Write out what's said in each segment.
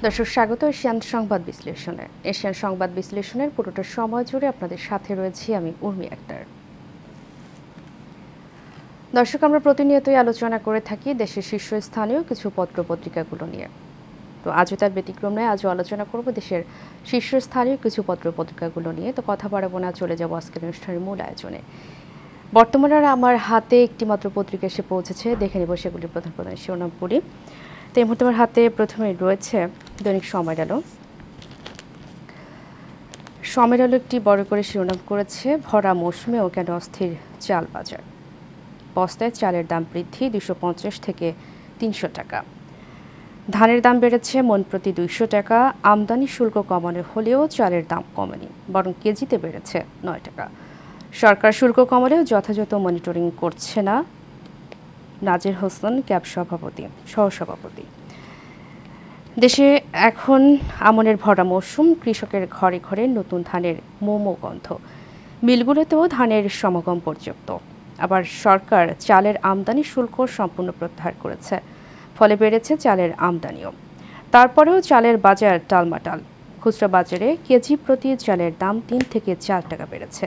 দর্শক স্বাগত এশিয়ান সংবাদ বিশ্লেষণে। এশিয়ান সংবাদ বিশ্লেষণের পুরোটা সময় জুড়ে আপনাদের সাথে রয়েছি আমি উর্মি আক্তার। দর্শক, আমরা প্রতিনিয়তই আলোচনা করে থাকি দেশের শীর্ষস্থানীয় কিছু পত্রপত্রিকাগুলো নিয়ে। তো আজও তার ব্যতিক্রম নয়, আজও আলোচনা করব দেশের শীর্ষস্থানীয় কিছু পত্রপত্রিকাগুলো নিয়ে। তো কথা বাড়াবো না, চলে যাব আজকের অনুষ্ঠানের মূল আয়োজনে। বর্তমানে আমার হাতে একটি মাত্র পত্রিকা এসে পৌঁছেছে, দেখে নেব সেগুলির প্রধান প্রধান শিরোনাম পড়ি। তো এই মুহূর্তে আমার হাতে প্রথমেই রয়েছে দৈনিক সময়ের আলো। সময়ের আলো একটি বড় করে শিরোনাম করেছে, ভরা মৌসুমেও কেন অস্থির চাল বাজার। বস্তায় চালের দাম বৃদ্ধি 250 থেকে 300 টাকা। ধানের দাম বেড়েছে মন প্রতি 200 টাকা। আমদানি শুল্ক কমানো হলেও চালের দাম কমেনি, বরং কেজিতে বেড়েছে 9 টাকা। সরকার শুল্ক কমালেও যথাযথ মনিটরিং করছে না, নাজির হোসেন ক্যাব সহসভাপতি। দেশে এখন আমনের ভরা মৌসুম, কৃষকের ঘরে ঘরে নতুন ধানের মোমো গন্ধ। মিলগুলোতেও ধানের সমাগম পর্যাপ্ত। আবার সরকার চালের আমদানি শুল্ক সম্পূর্ণ প্রত্যাহার করেছে, ফলে বেড়েছে চালের আমদানিও। তারপরেও চালের বাজার টালমাটাল। খুচরা বাজারে কেজি প্রতি চালের দাম 3 থেকে 4 টাকা বেড়েছে।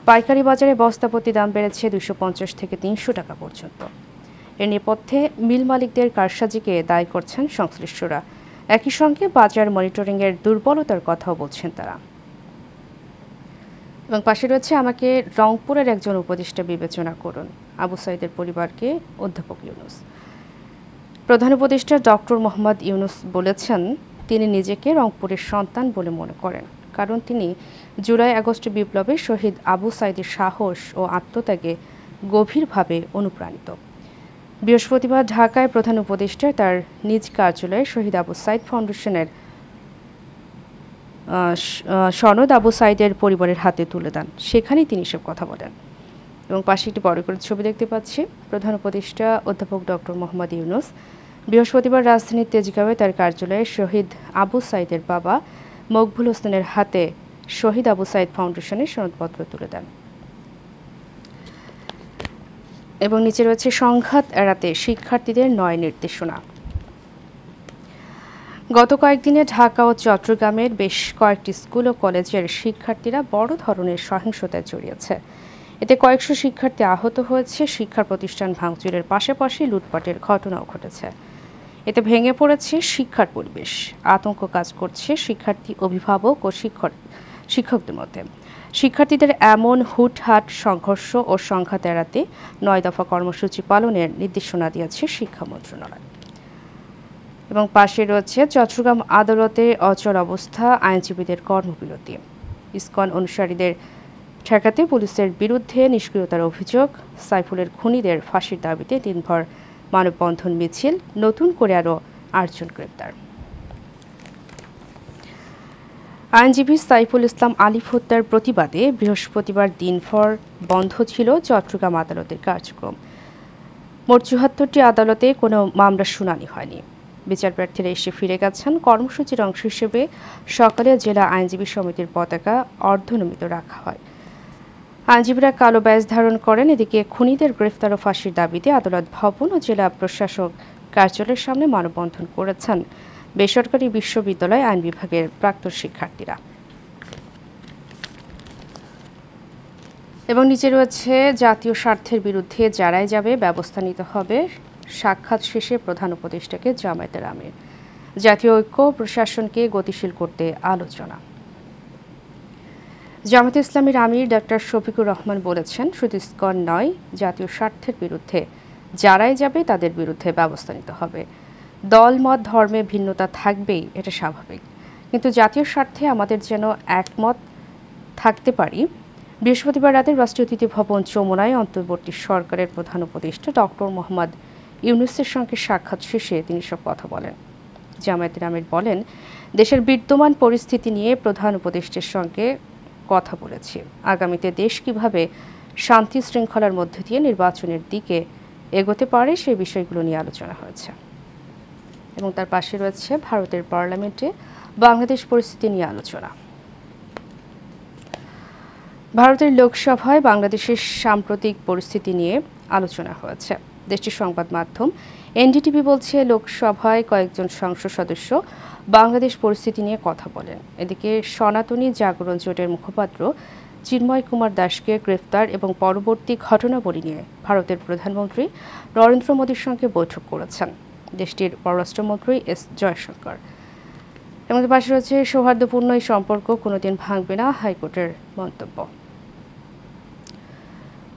পাইকারি বাজারে বস্তা প্রতি দাম বেড়েছে 250 থেকে 300 টাকা পর্যন্ত। এর নেপথ্যে মিল মালিকদের কারসাজিকে দায়ী করছেন সংশ্লিষ্টরা। একই সঙ্গে বাজার মনিটরিংয়ের দুর্বলতার কথাও বলছেন তারা। এবং পাশে রয়েছে, আমাকে রংপুরের একজন উপদেষ্টা বিবেচনা করুন, আবু সাইদের পরিবারকে অধ্যাপক ইউনুস। প্রধান উপদেষ্টা ডক্টর মোহাম্মদ ইউনুস বলেছেন, তিনি নিজেকে রংপুরের সন্তান বলে মনে করেন, কারণ তিনি জুলাই আগস্ট বিপ্লবে শহীদ আবু সাইদের সাহস ও আত্মত্যাগে গভীরভাবে অনুপ্রাণিত। বৃহস্পতিবার ঢাকায় প্রধান উপদেষ্টা তার নিজ কার্যালয়ে শহীদ আবু সাইদ ফাউন্ডেশনের সনদ আবু সাইদের পরিবারের হাতে তুলে দেন। সেখানেই তিনি সব কথা বলেন। এবং পাশে একটি বড় করে ছবি দেখতে পাচ্ছি। প্রধান উপদেষ্টা অধ্যাপক ডক্টর মোহাম্মদ ইউনুস বৃহস্পতিবার রাজধানীর তেজগাঁওয়ে তার কার্যালয়ে শহীদ আবু সাইদের বাবা মকবুল হোসেনের হাতে শহীদ আবু সাইদ ফাউন্ডেশনের সনদপত্র তুলে দেন। এবং নিচে রয়েছে, সংঘাত এড়াতে শিক্ষার্থীদের 9 নির্দেশনা। গত কয়েকদিনে ঢাকা ও চট্টগ্রামের বেশ কয়েকটি স্কুল ও কলেজের শিক্ষার্থীরা বড় ধরনের সহিংসতায় জড়িয়েছে। এতে কয়েকশো শিক্ষার্থী আহত হয়েছে। শিক্ষা প্রতিষ্ঠান ভাঙচুরের পাশাপাশি লুটপাটের ঘটনাও ঘটেছে। এতে ভেঙে পড়েছে শিক্ষার পরিবেশ। আতঙ্ক কাজ করছে শিক্ষার্থী, অভিভাবক ও শিক্ষকদের মধ্যে। শিক্ষার্থীদের এমন হুটহাট সংঘর্ষ ও সংঘাত এড়াতে 9 দফা কর্মসূচি পালনের নির্দেশনা দিয়েছে শিক্ষা মন্ত্রণালয়। এবং পাশে রয়েছে, চট্টগ্রাম আদালতে অচল অবস্থা, আইনজীবীদের কর্মবিরতি। ইসকন অনুসারীদের ঠেকাতে পুলিশের বিরুদ্ধে নিষ্ক্রিয়তার অভিযোগ। সাইফুলের খুনিদের ফাঁসির দাবিতে দিনভর মানববন্ধন মিছিল, নতুন করে আরও 8 জন গ্রেপ্তার। আইনজীবী সাইফুল ইসলাম আলিফ হত্যার প্রতিবাদে বৃহস্পতিবার দিনভর বন্ধ ছিল চট্টগ্রাম আদালতের কার্যক্রম। মোট 74টি আদালতে কোনো মামলার শুনানি হয়নি। বিচারপ্রার্থীরা এসে ফিরে গেছেন। কর্মসূচির অংশ হিসেবে সকালে জেলা আইনজীবী সমিতির পতাকা অর্ধনমিত রাখা হয়। আইনজীবীরা কালো ব্যাজ ধারণ করেন। এদিকে খুনিদের গ্রেফতার ও ফাঁসির দাবিতে আদালত ভবন ও জেলা প্রশাসক কার্যালয়ের সামনে মানববন্ধন করেছেন বেসরকারি বিশ্ববিদ্যালয় আইন বিভাগের প্রাক্তন শিক্ষার্থীরা। এবং নিচে রয়েছে, জাতীয় স্বার্থের বিরুদ্ধে যারাই যাবে ব্যবস্থা নিতে হবে। সাক্ষাৎ শেষে প্রধান উপদেষ্টাকে জামায়াতের আমির। জাতীয় ঐক্য প্রশাসনকে গতিশীল করতে আলোচনা। জামায়াতে ইসলামীর আমির ডাক্তার শফিকুর রহমান বলেছেন, শুধু ইসকন নয়, জাতীয় স্বার্থের বিরুদ্ধে যারাই যাবে তাদের বিরুদ্ধে ব্যবস্থা নিতে হবে। দল মত ধর্মে ভিন্নতা থাকবেই, এটা স্বাভাবিক, কিন্তু জাতীয় স্বার্থে আমাদের যেন একমত থাকতে পারি। বৃহস্পতিবার রাতে রাষ্ট্রীয় অতিথি ভবন যমুনায় অন্তর্বর্তী সরকারের প্রধান উপদেষ্টা ডক্টর মোহাম্মদ ইউনুসের সঙ্গে সাক্ষাৎ শেষে তিনি সব কথা বলেন। জামায়াতের আমির বলেন, দেশের বিদ্যমান পরিস্থিতি নিয়ে প্রধান উপদেষ্টার সঙ্গে কথা বলেছি। আগামীতে দেশ কিভাবে শান্তি শৃঙ্খলার মধ্য দিয়ে নির্বাচনের দিকে এগোতে পারে সেই বিষয়গুলো নিয়ে আলোচনা হয়েছে। এবং তার পাশে রয়েছে, ভারতের পার্লামেন্টে বাংলাদেশ পরিস্থিতি নিয়ে আলোচনা। ভারতের লোকসভায় বাংলাদেশের সাম্প্রতিক পরিস্থিতি নিয়ে আলোচনা হয়েছে। দেশটির সংবাদ মাধ্যম এনডিটিভি বলছে, লোকসভায় কয়েকজন সংসদ সদস্য বাংলাদেশ পরিস্থিতি নিয়ে কথা বলেন। এদিকে সনাতনী জাগরণ জোটের মুখপাত্র চিন্ময় কুমার দাসকে গ্রেফতার এবং পরবর্তী ঘটনাবলী নিয়ে ভারতের প্রধানমন্ত্রী নরেন্দ্র মোদীর সঙ্গে বৈঠক করেছেন দেশটির পররাষ্ট্রমন্ত্রী এস জয়শঙ্কর। এমন পাশে রয়েছে সৌহার্দ্যপূর্ণ এই সম্পর্ক কোনোদিন ভাঙবে না হাইকোর্টের মন্তব্য।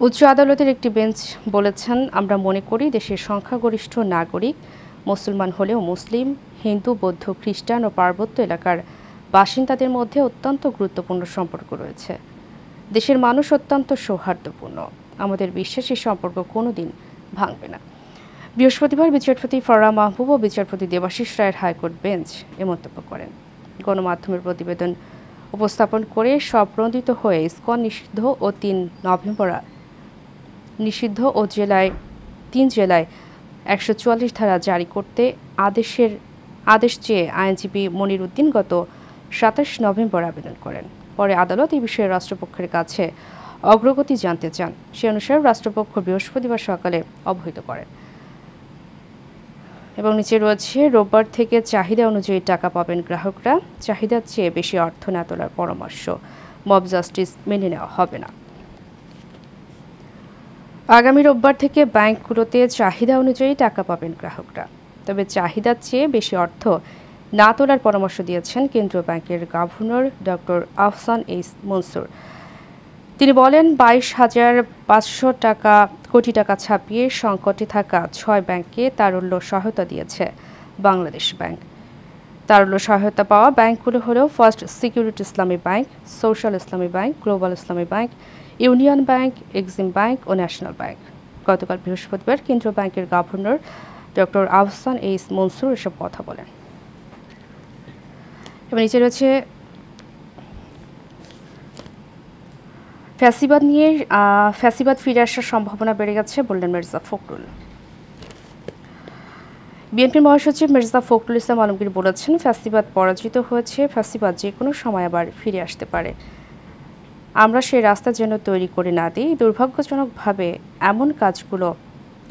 উচ্চ আদালতের একটি বেঞ্চ বলেছেন, আমরা মনে করি দেশের সংখ্যাগরিষ্ঠ নাগরিক মুসলমান হলেও মুসলিম, হিন্দু, বৌদ্ধ, খ্রিস্টান ও পার্বত্য এলাকার বাসিন্দাদের মধ্যে অত্যন্ত গুরুত্বপূর্ণ সম্পর্ক রয়েছে। দেশের মানুষ অত্যন্ত সৌহার্দ্যপূর্ণ। আমাদের বিশ্বাস এই সম্পর্ক কোনোদিন ভাঙবে না। বৃহস্পতিবার বিচারপতি ফরহাদ মাহবুব ও বিচারপতি দেবাশিস রায়ের হাইকোর্ট বেঞ্চ এ মন্তব্য করেন। গণমাধ্যমের প্রতিবেদন উপস্থাপন করে স্বপ্রণোদিত হয়ে ইসকন নিষিদ্ধ ও তিন জেলায় 144 ধারা জারি করতে আদেশ চেয়ে আইনজীবী মনির উদ্দিন গত 27 নভেম্বর আবেদন করেন। পরে আদালত এই বিষয়ে রাষ্ট্রপক্ষের কাছে অগ্রগতি জানতে চান। সে অনুসারে রাষ্ট্রপক্ষ বৃহস্পতিবার সকালে অবহিত করেন। এবং নিচে রয়েছে, রোববার থেকে চাহিদা অনুযায়ী টাকা পাবেন গ্রাহকরা। চাহিদার চেয়ে বেশি অর্থ না তোলার পরামর্শ। মব জাস্টিস মেনে নেওয়া হবে না। আগামী রোববার থেকে ব্যাংকগুলোতে চাহিদা অনুযায়ী টাকা পাবেন গ্রাহকরা। তবে চাহিদার চেয়ে বেশি অর্থ না তোলার পরামর্শ দিয়েছেন কেন্দ্রীয় ব্যাংকের governor doctor Ahsan H Mansur. তিনি বলেন, 22,500 কোটি টাকা ছাপিয়ে সংকটে থাকা 6 ব্যাংককে তারল্য সহায়তা দিয়েছে বাংলাদেশ ব্যাংক। তারল্য সহায়তা পাওয়া ব্যাংকগুলো হল first security Islami bank, social Islami bank, global Islami bank, union bank, Exim bank ও ন্যাশনাল ব্যাংক। গতকাল বৃহস্পতিবার কেন্দ্রীয় ব্যাংকের governor doctor Ahsan H Mansur এসব কথা বলেন। এবং নিচে রয়েছে, ফ্যাসিবাদ ফিরে আসার সম্ভাবনা বেড়ে গেছে বললেন মির্জা ফখরুল। বিএনপির মহাসচিব মির্জা ফখরুল ইসলাম আলমগীর বলেছেন, ফ্যাসিবাদ পরাজিত হয়েছে, ফ্যাসিবাদ যে কোনো সময় আবার ফিরে আসতে পারে। আমরা সেই রাস্তা যেন তৈরি করে না দিই। দুর্ভাগ্যজনকভাবে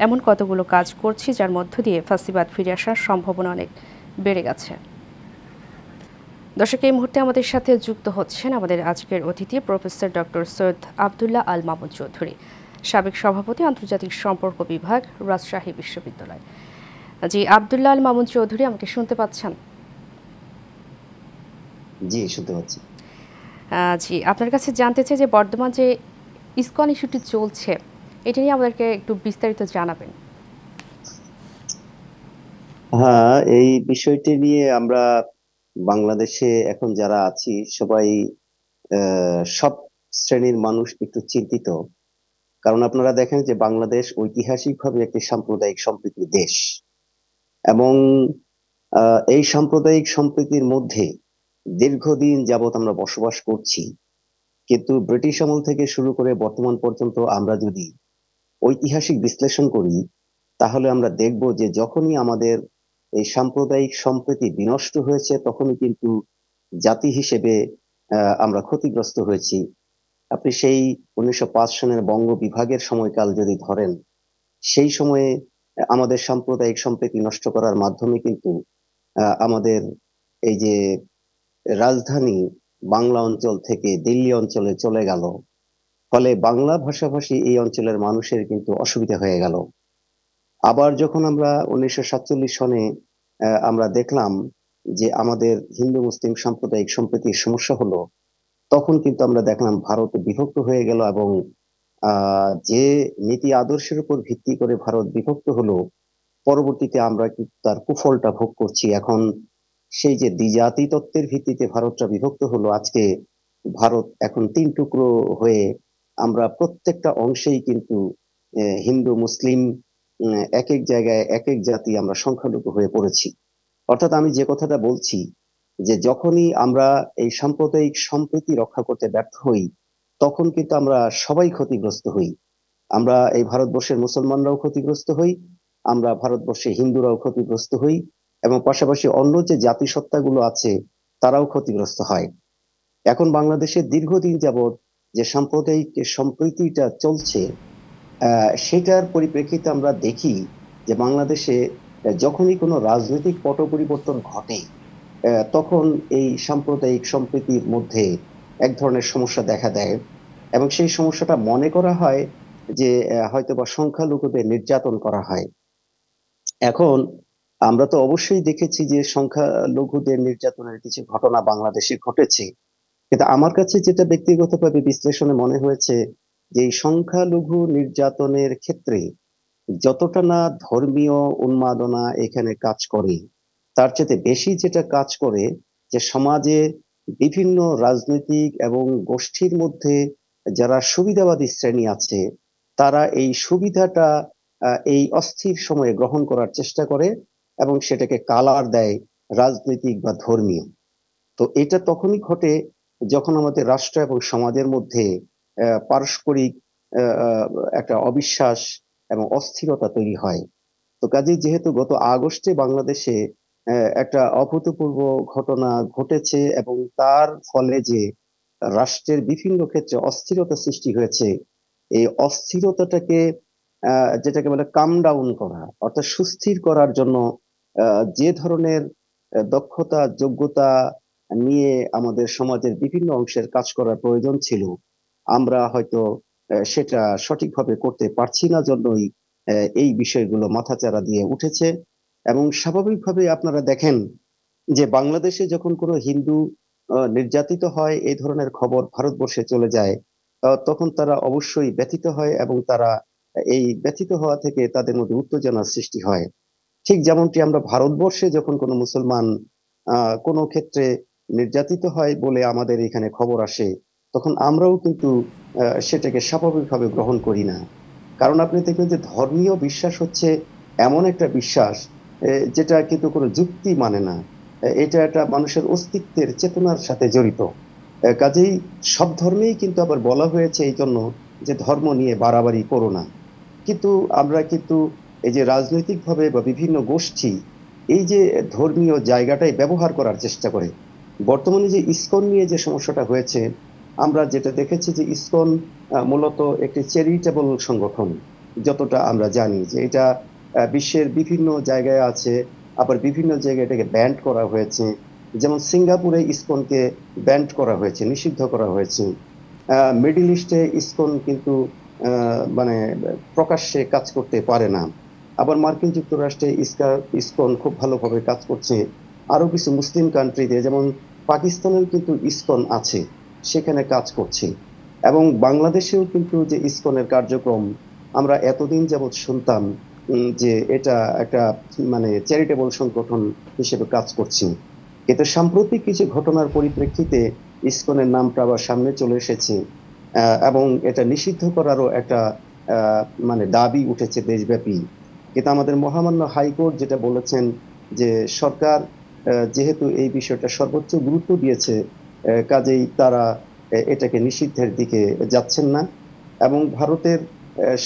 এমন কতগুলো কাজ করছি যার মধ্য দিয়ে ফ্যাসিবাদ ফিরে আসার সম্ভাবনা অনেক বেড়ে গেছে। দর্শক, এই মুহূর্তে আমাদের সাথে যুক্ত হচ্ছেন আমাদের আজকের অতিথি প্রফেসর ডক্টর সৈয়দ আব্দুল্লাহ আল মামুন চৌধুরী, সাবেক সভাপতি, আন্তর্জাতিক সম্পর্ক বিভাগ, রাজশাহী বিশ্ববিদ্যালয়। জি, আব্দুল্লাহ আল মামুন চৌধুরী, আমাকে শুনতে পাচ্ছেন? জি, শুনতে পাচ্ছি। জি, আপনার কাছে জানতে চাই যে বর্তমান যে ইসকন ইস্যুটি চলছে, এটা নিয়ে আমাদেরকে একটু বিস্তারিত জানাবেন। হ্যাঁ, এই বিষয়টি নিয়ে আমরা বাংলাদেশে এখন যারা আছি সবাই সব শ্রেণীর মানুষ একটু চিন্তিত। কারণ আপনারা দেখেন যে বাংলাদেশ ঐতিহাসিকভাবে একটি সাম্প্রদায়িক সম্প্রীতির দেশ, এবং এই সাম্প্রদায়িক সম্প্রীতির মধ্যে দীর্ঘদিন যাবৎ আমরা বসবাস করছি। কিন্তু ব্রিটিশ আমল থেকে শুরু করে বর্তমান পর্যন্ত আমরা যদি ঐতিহাসিক বিশ্লেষণ করি, তাহলে আমরা দেখব যে যখনই আমাদের এই সাম্প্রদায়িক সম্প্রীতি বিনষ্ট হয়েছে, তখনই কিন্তু জাতি হিসেবে আমরা ক্ষতিগ্রস্ত হয়েছি। আপনি সেই 1905 সনের বঙ্গ বিভাগের সময়কাল যদি ধরেন, সেই সময়ে আমাদের সাম্প্রদায়িক সম্প্রীতি নষ্ট করার মাধ্যমে কিন্তু আমাদের এই যে রাজধানী বাংলা অঞ্চল থেকে দিল্লি অঞ্চলে চলে গেল, ফলে বাংলা ভাষাভাষী এই অঞ্চলের মানুষের কিন্তু অসুবিধা হয়ে গেল। আবার যখন আমরা 1947 সনে আমরা দেখলাম যে আমাদের হিন্দু মুসলিম সাম্প্রদায়িক সম্প্রীতির সমস্যা হলো, তখন কিন্তু আমরা দেখলাম ভারত বিভক্ত হয়ে গেল, এবং যে নীতি আদর্শের উপর ভিত্তি করে ভারত বিভক্ত হলো, পরবর্তীতে আমরা কিন্তু তার কুফলটা ভোগ করছি। এখন সেই যে দ্বিজাতি তত্ত্বের ভিত্তিতে ভারতটা বিভক্ত হলো, আজকে ভারত এখন 3 টুকরো হয়ে আমরা প্রত্যেকটা অংশেই কিন্তু হিন্দু মুসলিম এক এক জায়গায় এক এক জাতি আমরা সংখ্যালঘু হয়ে পড়েছি। অর্থাৎ আমি যে কথাটা বলছি, যে যখনই আমরা এই সাম্প্রদায়িক সম্প্রীতি রক্ষা করতে ব্যর্থ হই, তখন কিন্তু আমরা সবাই ক্ষতিগ্রস্ত হই। আমরা এই ভারতবর্ষের মুসলমানরাও ক্ষতিগ্রস্ত হই, আমরা ভারতবর্ষে হিন্দুরাও ক্ষতিগ্রস্ত হই, এবং পাশাপাশি অন্য যে জাতিসত্তাগুলো আছে তারাও ক্ষতিগ্রস্ত হয়। এখন বাংলাদেশে দীর্ঘদিন যাবৎ যে সাম্প্রদায়িক সম্প্রীতিটা চলছে, সেটার পরিপ্রেক্ষিতে আমরা দেখি যে বাংলাদেশে যখনই কোনো রাজনৈতিক পট পরিবর্তন ঘটে, তখন এই সাম্প্রদায়িক সম্প্রীতির মধ্যে এক ধরনের সমস্যা দেখা দেয়, এবং সেই সমস্যাটা মনে করা হয় যে হয়তোবা সংখ্যালঘুদের নির্যাতন করা হয়। এখন আমরা তো অবশ্যই দেখেছি যে সংখ্যালঘুদের নির্যাতনের কিছু ঘটনা বাংলাদেশে ঘটেছে, কিন্তু আমার কাছে যেটা ব্যক্তিগতভাবে বিশ্লেষণে মনে হয়েছে যে এই সংখ্যালঘু নির্যাতনের ক্ষেত্রে যতটা না ধর্মীয় উন্মাদনা এখানে কাজ করে, তার চেয়ে বেশি যেটা কাজ করে যে সমাজে বিভিন্ন রাজনৈতিক এবং গোষ্ঠীর মধ্যে যারা সুবিধাবাদী শ্রেণী আছে, তারা এই সুবিধাটা এই অস্থির সময়ে গ্রহণ করার চেষ্টা করে এবং সেটাকে কালার দেয় রাজনৈতিক বা ধর্মীয়। তো এটা তখনই ঘটে যখন আমাদের রাষ্ট্র এবং সমাজের মধ্যে পারস্পরিক আহ, আহ, একটা অবিশ্বাস এবং অস্থিরতা তৈরি হয়। তো কাজেই যেহেতু গত আগস্টে বাংলাদেশে একটা অভূতপূর্ব ঘটনা ঘটেছে এবং তার ফলে যে রাষ্ট্রের বিভিন্ন ক্ষেত্রে অস্থিরতা সৃষ্টি হয়েছে, এই অস্থিরতাটাকে যেটাকে বলে কাম ডাউন করা অর্থাৎ সুস্থির করার জন্য যে ধরনের দক্ষতা যোগ্যতা নিয়ে আমাদের সমাজের বিভিন্ন অংশের কাজ করার প্রয়োজন ছিল, আমরা হয়তো সেটা সঠিকভাবে করতে পারছি না জন্যই এই বিষয়গুলো মাথাচাড়া দিয়ে উঠেছে। এবং স্বাভাবিকভাবে আপনারা দেখেন যে বাংলাদেশে যখন কোনো হিন্দু নির্যাতিত হয়, এই ধরনের খবর ভারতবর্ষে চলে যায়, তখন তারা অবশ্যই ব্যথিত হয় এবং তারা এই ব্যথিত হওয়া থেকে তাদের মধ্যে উত্তেজনার সৃষ্টি হয়। ঠিক যেমনটি আমরা ভারতবর্ষে যখন কোনো মুসলমান কোনো ক্ষেত্রে নির্যাতিত হয় বলে আমাদের এখানে খবর আসে, তখন আমরাও কিন্তু সেটাকে স্বাভাবিকভাবে গ্রহণ করি না। কারণ আপনি দেখবেন যে ধর্মীয় বিশ্বাস হচ্ছে এমন একটা বিশ্বাস যেটা কিন্তু কোনো যুক্তি মানে না। এটা একটা মানুষের অস্তিত্বের চেতনার সাথে জড়িত। কাজেই সব ধর্মেই কিন্তু আবার বলা হয়েছে এই জন্য যে ধর্ম নিয়ে বাড়াবাড়ি করো না। কিন্তু আমরা কিন্তু এই যে রাজনৈতিক ভাবে বা বিভিন্ন গোষ্ঠী এই যে ধর্মীয় জায়গাটাই ব্যবহার করার চেষ্টা করে। বর্তমানে যে ইসকন নিয়ে যে সমস্যাটা হয়েছে, আমরা যেটা দেখেছি যে ইসকন মূলত একটি চ্যারিটেবল সংগঠন। যতটা আমরা জানি যে এটা বিশ্বের বিভিন্ন জায়গায় আছে, আবার বিভিন্ন জায়গায় এটাকে ব্যান্ড করা হয়েছে। যেমন সিঙ্গাপুরে ইসকনকে ব্যান্ড করা হয়েছে, নিষিদ্ধ করা হয়েছে। মিডল ইস্টে ইসকন কিন্তু মানে প্রকাশ্যে কাজ করতে পারে না। আবার মার্কিন যুক্তরাষ্ট্রে ইসকন খুব ভালোভাবে কাজ করছে। আরো কিছু মুসলিম কান্ট্রিতে যেমন পাকিস্তানেও কিন্তু ইসকন আছে, সেখানে কাজ করছে। এবং বাংলাদেশেও কিন্তু যে ইসকনের কার্যক্রম আমরা এতদিন যাবৎ শুনতাম যে এটা একটা মানে চ্যারিটেবল সংগঠন হিসেবে কাজ করছে, কিন্তু সাম্প্রতিক কিছু ঘটনার পরিপ্রেক্ষিতে ইসকনের নামটা আবার সামনে চলে এসেছে। এবং এটা নিষিদ্ধ করারও একটা মানে দাবি উঠেছে দেশব্যাপী। কিন্তু আমাদের মহামান্য হাইকোর্ট যেটা বলেছেন যে সরকার যেহেতু এই বিষয়টা সর্বোচ্চ গুরুত্ব দিয়েছে, কাজেই তারা এটাকে নিষিদ্ধের দিকে যাচ্ছেন না। এবং ভারতের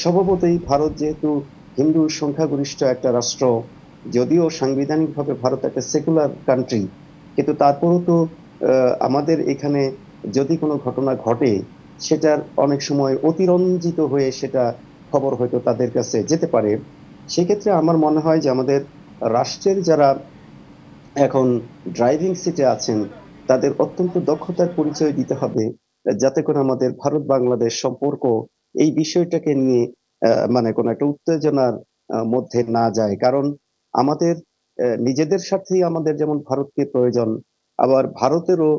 স্বভাবতই ভারত যেহেতু হিন্দু সংখ্যাগরিষ্ঠ একটা রাষ্ট্র, যদিও সাংবিধানিকভাবে ভারত একটা সেকুলার কান্ট্রি, কিন্তু তারপরেও তো আমাদের এখানে যদি কোনো ঘটনা ঘটে, সেটার অনেক সময় অতিরঞ্জিত হয়ে সেটা খবর হয়তো তাদের কাছে যেতে পারে। সেক্ষেত্রে আমার মনে হয় যে আমাদের রাষ্ট্রের যারা এখন ড্রাইভিং সিটে আছেন, তাদের অত্যন্ত দক্ষতার পরিচয় দিতে হবে, যাতে করে আমাদের ভারত বাংলাদেশ সম্পর্ক এই বিষয়টাকে নিয়ে মানে কোনো একটা উত্তেজনার মধ্যে না যায়। কারণ আমাদের নিজেদের স্বার্থেই আমাদের যেমন ভারতকে প্রয়োজন, আবার ভারতেরও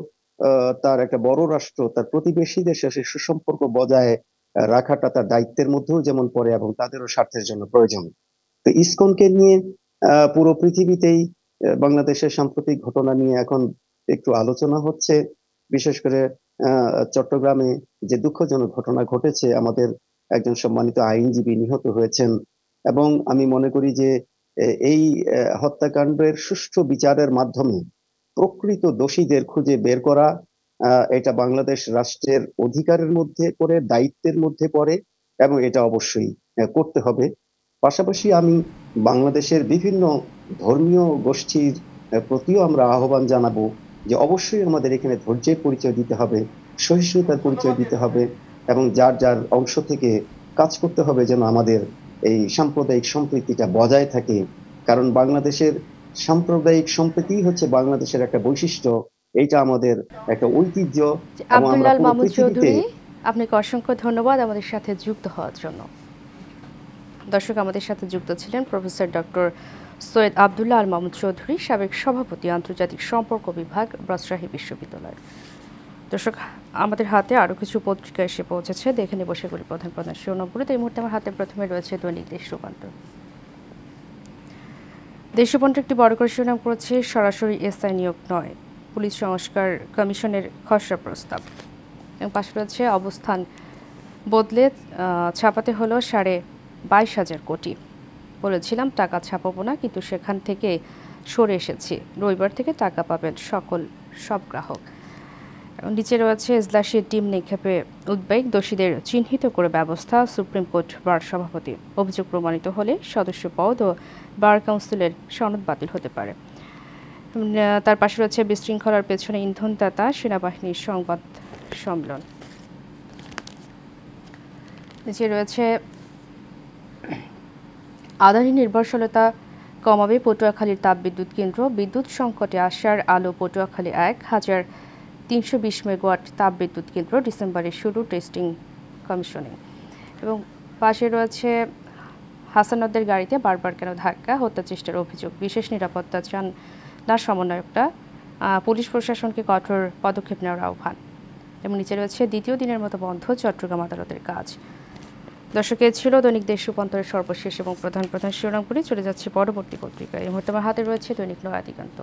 তার একটা বড় রাষ্ট্র তার প্রতিবেশীদের সাথে সুসম্পর্ক বজায় রাখাটা তার দায়িত্বের মধ্যেও যেমন পড়ে এবং তাদেরও স্বার্থের জন্য প্রয়োজন। তো ইসকনকে নিয়ে পুরো পৃথিবীতেই বাংলাদেশের সাম্প্রতিক ঘটনা নিয়ে এখন একটু আলোচনা হচ্ছে। বিশেষ করে চট্টগ্রামে যে দুঃখজনক ঘটনা ঘটেছে, আমাদের একজন সম্মানিত আইনজীবী নিহত হয়েছেন। এবং আমি মনে করি যে এই হত্যাকাণ্ডের সুষ্ঠু বিচারের মাধ্যমে প্রকৃত দোষীদের খুঁজে বের করা এটা বাংলাদেশ রাষ্ট্রের অধিকারের মধ্যে পড়ে, দায়িত্বের মধ্যে পড়ে, এবং এটা অবশ্যই করতে হবে। পাশাপাশি আমি বাংলাদেশের বিভিন্ন ধর্মীয় গোষ্ঠীর প্রতিও আমরা আহ্বান জানাবো যে অবশ্যই আমাদের এখানে ধৈর্যের পরিচয় দিতে হবে, সহিষ্ণুতার পরিচয় দিতে হবে, এবং যার যার অংশ থেকে কাজ করতে হবে যেন আমাদের এই সাম্প্রদায়িক সম্প্রীতিটা বজায় থাকে। কারণ বাংলাদেশের সাম্প্রদায়িক সম্প্রীতি হচ্ছে বাংলাদেশের একটা বৈশিষ্ট্য, এইটা আমাদের একটা ঐতিহ্য, এবং আমরা আব্দুল্লাহ পুরো মাহমুদ পৃথিবীতে। চৌধুরী, আপনাকে অসংখ্য ধন্যবাদ আমাদের সাথে যুক্ত হওয়ার জন্য। দর্শক, আমাদের সাথে যুক্ত ছিলেন প্রফেসর ডক্টর সৈয়দ আব্দুল্লাহ আল মাহমুদ চৌধুরী, সাবেক সভাপতি আন্তর্জাতিক সম্পর্ক বিভাগ, রাজশাহী বিশ্ববিদ্যালয়। দর্শক, আমাদের হাতে আরও কিছু পত্রিকা এসে পৌঁছেছে, দেখে নেব সেগুলি প্রধান প্রধান শিরোনামগুলো। এই মুহূর্তে আমার হাতে প্রথমে রয়েছে দৈনিক দেশ রূপান্তর। দেশ রূপান্তর একটি বড় করে শিরোনাম করেছে সরাসরি এসআই নিয়োগ নয়, পুলিশ সংস্কার কমিশনের খসড়া প্রস্তাব। এবং পাশে রয়েছে অবস্থান বদলে ছাপাতে হলো 22,500 কোটি। বলেছিলাম টাকা ছাপাবো না, কিন্তু সেখান থেকে সরে এসেছি। রবিবার থেকে টাকা পাবেন সব গ্রাহক। নিচে রয়েছে এজলাসে টিম নিক্ষেপে উদ্বেগ, দোষীদের চিহ্নিত করে ব্যবস্থা, সুপ্রিম কোর্ট বার সভাপতি। অভিযোগ প্রমাণিত হলে সদস্য পদ ও বার কাউন্সিলের সনদ বাতিল হতে পারে। তার পাশে রয়েছে বিশৃঙ্খলার পেছনে ইন্ধনদাতা সেনাবাহিনীর সংবাদ সম্মেলন। নিচে রয়েছে আদানি নির্ভরশীলতা কমাবে পটুয়াখালীর তাপবিদ্যুৎ কেন্দ্র, বিদ্যুৎ সংকটে আসার আলো পটুয়াখালী 1,320 মেগাওয়াট তাপবিদ্যুৎ কেন্দ্র, ডিসেম্বরে শুরু টেস্টিং কমিশনিং। এবং পাশে রয়েছে হাসানদের গাড়িতে বারবার কেন ধাক্কা, হত্যা চেষ্টার অভিযোগ, বিশেষ নিরাপত্তা চান না সমন্বয়করা, পুলিশ প্রশাসনকে কঠোর পদক্ষেপ নেওয়ার আহ্বান। এবং নিচে রয়েছে দ্বিতীয় দিনের মতো বন্ধ চট্টগ্রাম আদালতের কাজ। দর্শক, এ ছিল দৈনিক দেশ রূপান্তরের সর্বশেষ এবং প্রধান প্রধান শিরোনামগুলি। চলে যাচ্ছে পরবর্তী পত্রিকা। এই মুহূর্তে আমার হাতে রয়েছে দৈনিক নয়া দিগন্ত।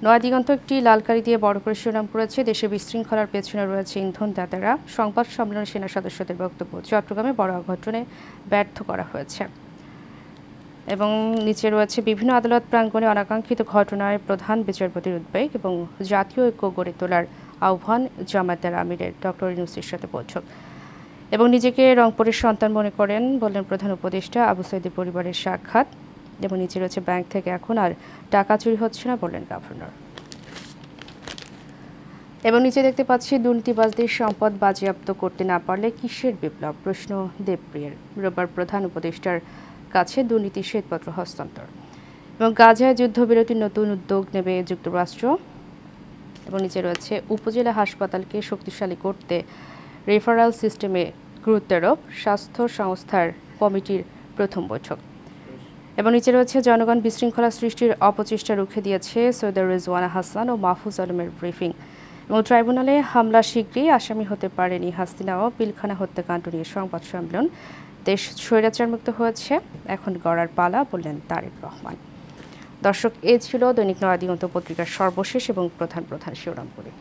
নয়া দিগন্ত একটি লাল কালি দিয়ে বড় করে শিরোনাম করেছে দেশে বিশৃঙ্খলার পেছনে রয়েছে ইন্ধনদাতারা। সংবাদ সম্মেলনে সেনা সদস্যদের বক্তব্য, চট্টগ্রামে বড় অঘটনে ব্যর্থ করা হয়েছে। এবং নিচে রয়েছে বিভিন্ন আদালত প্রাঙ্গণে অনাকাঙ্ক্ষিত ঘটনায় প্রধান বিচারপতির উদ্বেগ এবং জাতীয় ঐক্য গড়ে তোলার আহ্বান জামায়াতের আমিরের, ডক্টর ইউনূসের সাথে বৈঠক। এবং নিজেকে রংপুরের সন্তান মনে করেন বললেন প্রধান উপদেষ্টা, আবু সাইদের পরিবারের সাক্ষাৎ। এবং নিচে রয়েছে ব্যাংক থেকে এখন আর টাকা চুরি হচ্ছে না বললেন গভর্নর। এবং নিচে দেখতে পাচ্ছি দুর্নীতিবাজদের সম্পদ বাজেয়াপ্ত করতে না পারলে কিসের বিপ্লব, প্রশ্ন দেবপ্রিয়ের। রোববার প্রধান উপদেষ্টার কাছে দুর্নীতি শ্বেতপত্র হস্তান্তর। এবং গাজায় যুদ্ধবিরতির নতুন উদ্যোগ নেবে যুক্তরাষ্ট্র। এবং নিচে রয়েছে উপজেলা হাসপাতালকে শক্তিশালী করতে রেফারাল সিস্টেমে গুরুত্বারোপ, স্বাস্থ্য সংস্থার কমিটির প্রথম বৈঠক। এবং নিচে রয়েছে জনগণ বিশৃঙ্খলা সৃষ্টির অপচেষ্টা রুখে দিয়েছে সৈয়দ রেজওয়ানা হাসান ও মাহফুজ আলমের ব্রিফিং। এবং ট্রাইব্যুনালে হামলা শীঘ্রই আসামি হতে পারেনি হাসিনা ও পিলখানা হত্যাকাণ্ড নিয়ে সংবাদ সম্মেলন। দেশ স্বৈরাচার মুক্ত হয়েছে, এখন গড়ার পালা বললেন তারেক রহমান। দর্শক, এ ছিল দৈনিক নয়া দিগন্ত পত্রিকার সর্বশেষ এবং প্রধান প্রধান শিরোনামগুলি।